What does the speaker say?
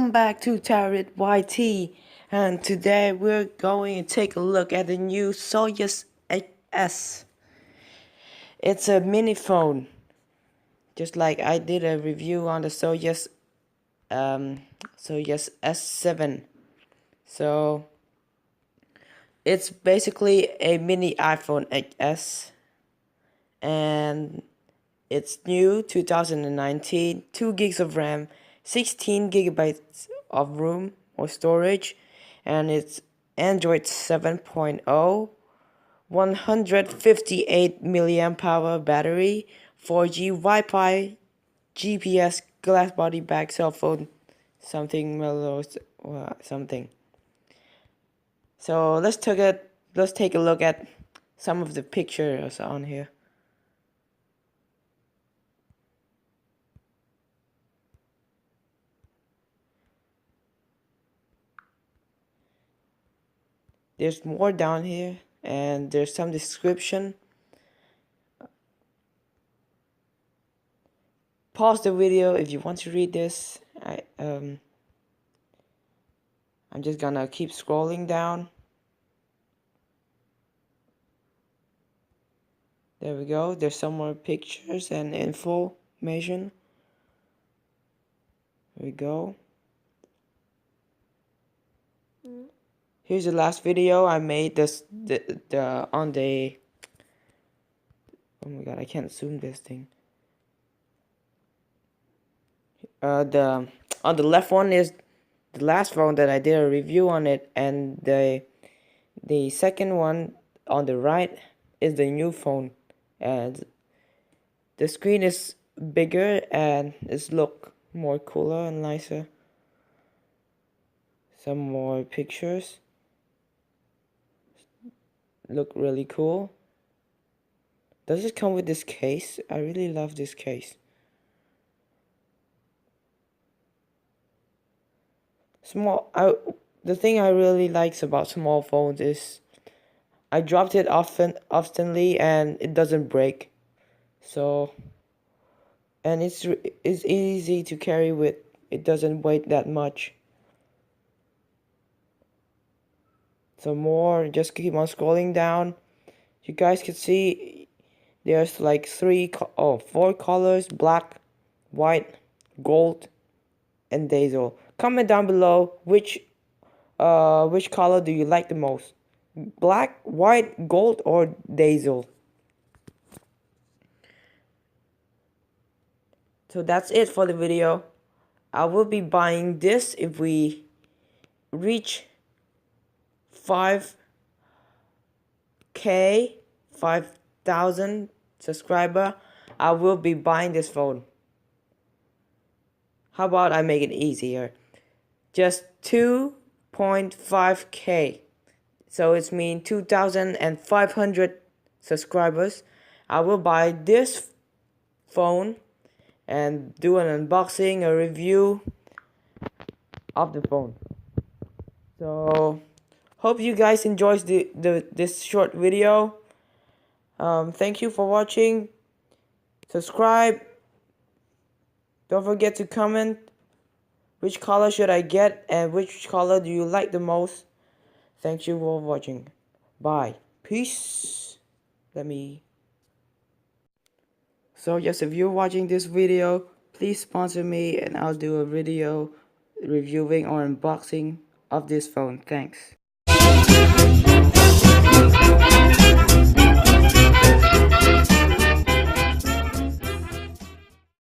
Welcome back to Tarot YT, and today we're going to take a look at the new Soyes S. It's a mini phone, just like I did a review on the Soyes S7. So it's basically a mini iPhone XS, and it's new 2019, 2 gigs of RAM, 16 gigabytes of room or storage, and it's Android 7.0, 158 milliamp hour battery, 4G Wi-Fi, GPS, glass body back, cell phone, something mellow, something. So let's take a look at some of the pictures on here. There's more down here, and there's some description. Pause the video if you want to read this. I'm just gonna keep scrolling down. There we go. There's some more pictures and information. There we go. Here's the last video I made. On the. Oh my god, I can't zoom this thing. On the left one is the last phone that I did a review on it, and the second one on the right is the new phone, and the screen is bigger and it's look more cooler and nicer. Some more pictures look really cool. Does it come with this case? I really love this case. The thing I really likes about small phones is I dropped it oftenly and it doesn't break. So, and it's easy to carry with. It doesn't weigh that much. So more, just keep on scrolling down. You guys can see there's like 4 colors: black, white, gold, and diesel. Comment down below which color do you like the most: black, white, gold, or diesel. So that's it for the video. I will be buying this if we reach 5,000 subscriber. I will be buying this phone. How about I make it easier? Just 2.5k. So it's mean 2,500 subscribers. I will buy this phone and do an unboxing, a review of the phone. So hope you guys enjoyed this short video. Thank you for watching. Subscribe. Don't forget to comment which color should I get and which color do you like the most. Thank you for watching. Bye. Peace. So yes, if you're watching this video, please sponsor me and I'll do a video reviewing or unboxing of this phone. Thanks.